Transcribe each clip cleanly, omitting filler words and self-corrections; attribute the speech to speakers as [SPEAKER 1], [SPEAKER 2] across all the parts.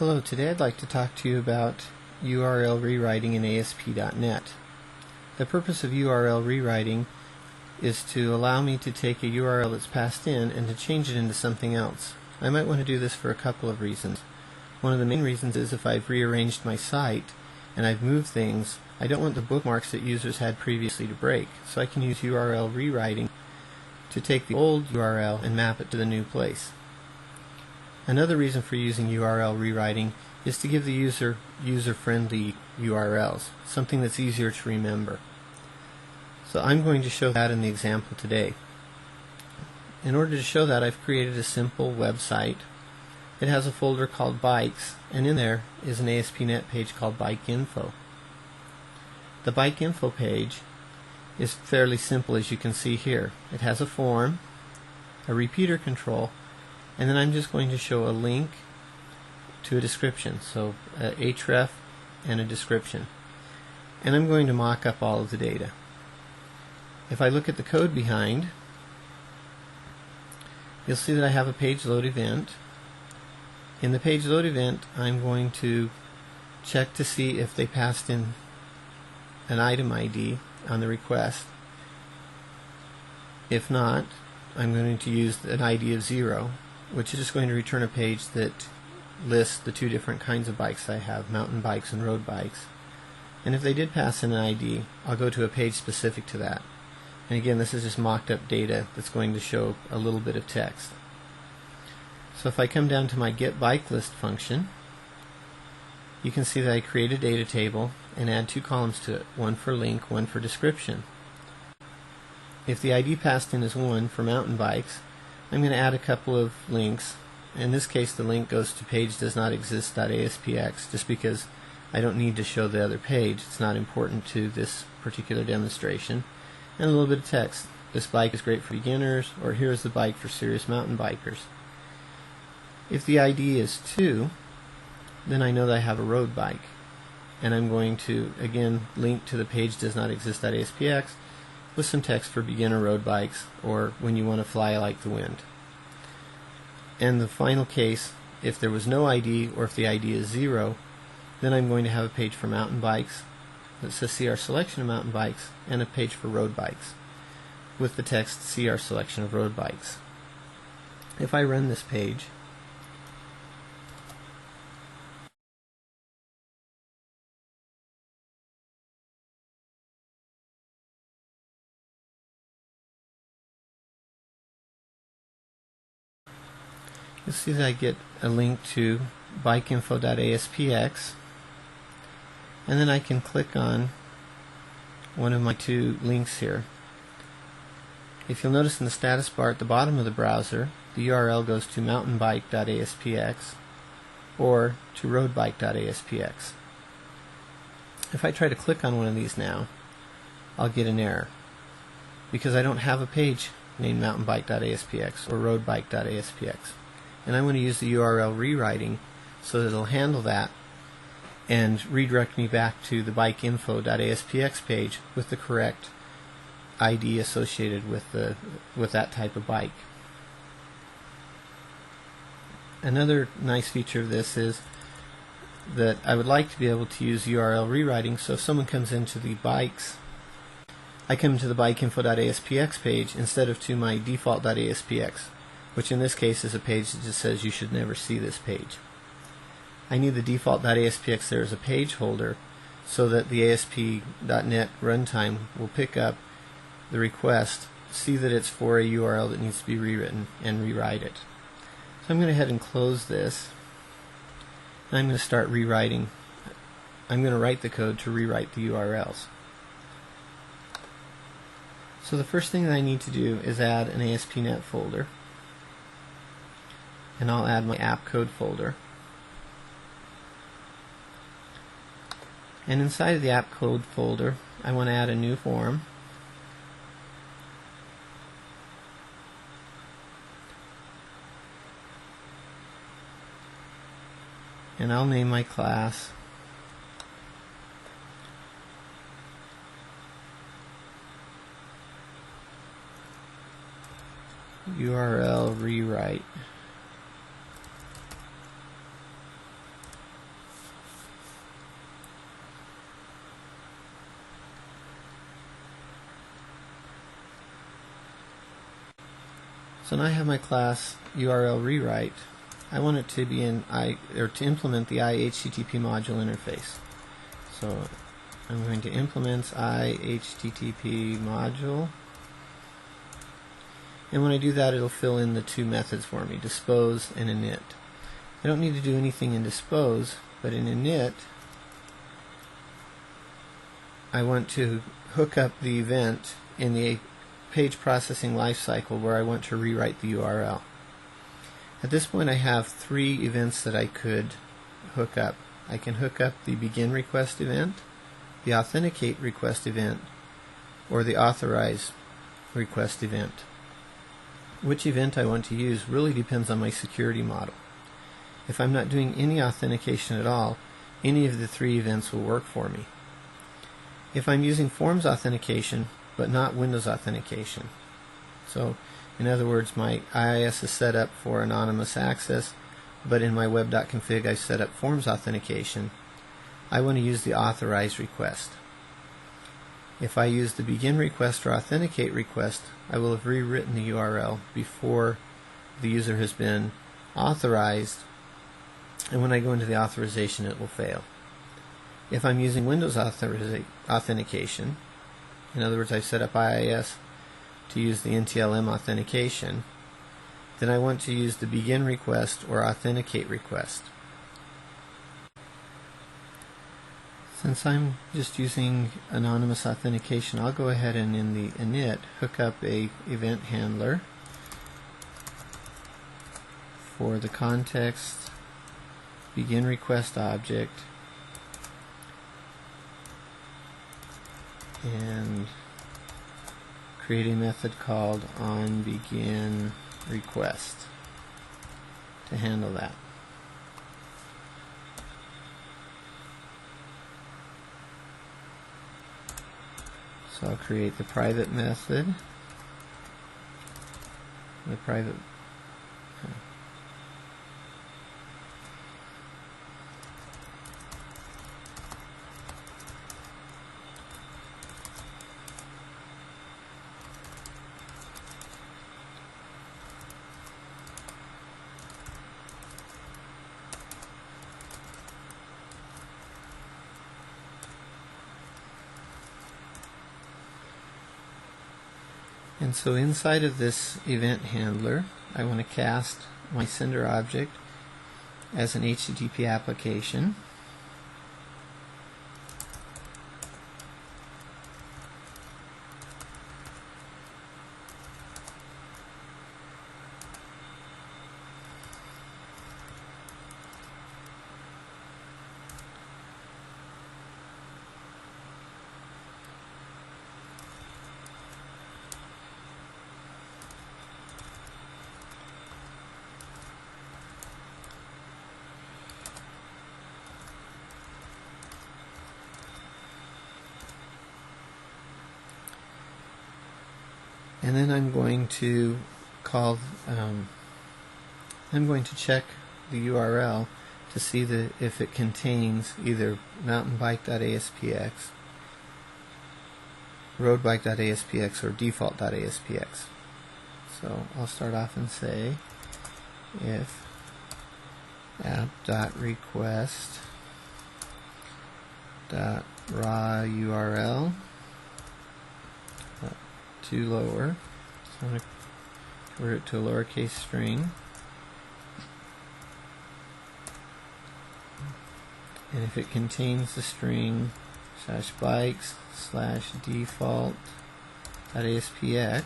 [SPEAKER 1] Hello, today I'd like to talk to you about URL rewriting in ASP.NET. The purpose of URL rewriting is to allow me to take a URL that's passed in and to change it into something else. I might want to do this for a couple of reasons. One of the main reasons is if I've rearranged my site and I've moved things, I don't want the bookmarks that users had previously to break, so I can use URL rewriting to take the old URL and map it to the new place. Another reason for using URL rewriting is to give the user user-friendly URLs, something that's easier to remember. So I'm going to show that in the example today. In order to show that, I've created a simple website. It has a folder called Bikes, and in there is an ASP.NET page called Bike Info. The Bike Info page is fairly simple, as you can see here. It has a form, a repeater control, and then I'm just going to show a link to a description, so a href and a description. And I'm going to mock up all of the data. If I look at the code behind, you'll see that I have a page load event. In the page load event, I'm going to check to see if they passed in an item ID on the request. If not, I'm going to use an ID of 0, which is just going to return a page that lists the two different kinds of bikes I have, mountain bikes and road bikes. And if they did pass in an ID, I'll go to a page specific to that. And again, this is just mocked up data that's going to show a little bit of text. So if I come down to my getBikeList function, you can see that I create a data table and add two columns to it, one for link, one for description. If the ID passed in is 1 for mountain bikes, I'm going to add a couple of links. In this case, the link goes to page-does-not-exist.aspx just because I don't need to show the other page. It's not important to this particular demonstration. And a little bit of text. This bike is great for beginners, or here's the bike for serious mountain bikers. If the ID is 2, then I know that I have a road bike. And I'm going to, again, link to the page-does-not-exist.aspx with some text for beginner road bikes, or when you want to fly like the wind. And the final case, if there was no ID, or if the ID is 0, then I'm going to have a page for mountain bikes that says see our selection of mountain bikes, and a page for road bikes with the text see our selection of road bikes. If I run this page, you'll see that I get a link to bikeinfo.aspx, and then I can click on one of my two links here. If you'll notice in the status bar at the bottom of the browser, the URL goes to mountainbike.aspx or to roadbike.aspx. If I try to click on one of these now, I'll get an error because I don't have a page named mountainbike.aspx or roadbike.aspx. And I'm going to use the URL rewriting so that it'll handle that and redirect me back to the bikeinfo.aspx page with the correct ID associated with that type of bike. Another nice feature of this is that I would like to be able to use URL rewriting, so if someone comes into the bikes, I come to the bikeinfo.aspx page instead of to my default.aspx, which in this case is a page that just says you should never see this page. I need the default.aspx there as a page holder so that the ASP.NET runtime will pick up the request, see that it's for a URL that needs to be rewritten, and rewrite it. So I'm going to go ahead and close this, and I'm going to start rewriting. I'm going to write the code to rewrite the URLs. So the first thing that I need to do is add an ASP.NET folder. And I'll add my app code folder. And inside of the app code folder, I want to add a new form. And I'll name my class URL rewrite. So now I have my class URL rewrite. I want it to be to implement the iHTTP module interface. So I'm going to implement iHTTP module, and when I do that, it'll fill in the two methods for me, dispose and init. I don't need to do anything in dispose, but in init I want to hook up the event in the page processing lifecycle where I want to rewrite the URL. At this point I have three events that I could hook up. I can hook up the begin request event, the authenticate request event, or the authorize request event. Which event I want to use really depends on my security model. If I'm not doing any authentication at all, any of the three events will work for me. If I'm using Forms authentication but not Windows authentication, so in other words, my IIS is set up for anonymous access, but in my web.config I've set up Forms authentication, I want to use the authorize request. If I use the begin request or authenticate request, I will have rewritten the URL before the user has been authorized, and when I go into the authorization it will fail. If I'm using Windows authentication, in other words I've set up IIS to use the NTLM authentication, then I want to use the begin request or authenticate request. Since I'm just using anonymous authentication, I'll go ahead and in the init hook up a event handler for the context begin request object and create a method called onBeginRequest to handle that. So I'll create the private method, the private And so inside of this event handler, I want to cast my sender object as an HTTP application. And then I'm going to call, I'm going to check the URL to see if it contains either mountainbike.aspx, roadbike.aspx, or default.aspx. So I'll start off and say if app.request.raw URL to lower, so I'm going to convert it to a lowercase string, and if it contains the string /bikes/default.aspx,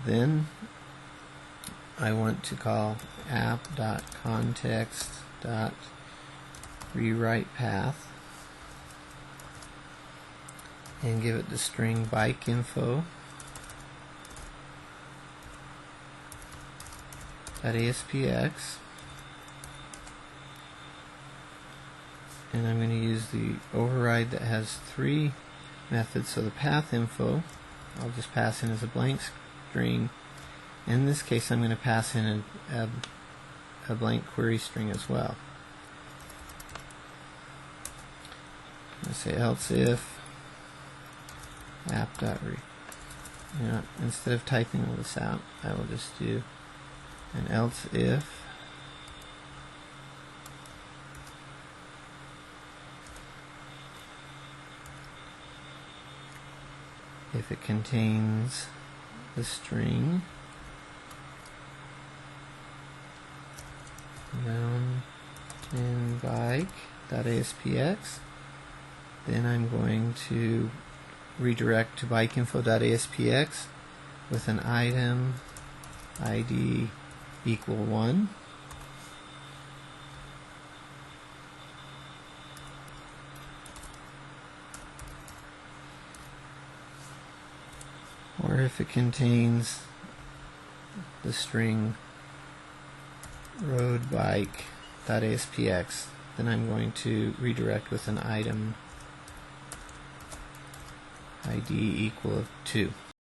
[SPEAKER 1] then I want to call app.context.rewritePath and give it the string bike info .aspx, and I'm going to use the override that has three methods. So the path info I'll just pass in as a blank string. In this case I'm going to pass in a blank query string as well. I'm going to say else if app.request instead of typing all this out, I will just do an else if it contains the string mountain bike.aspx, then I'm going to redirect to bikeinfo.aspx with an item ID equal 1. Or if it contains the string roadbike.aspx, then I'm going to redirect with an item ID equal 2.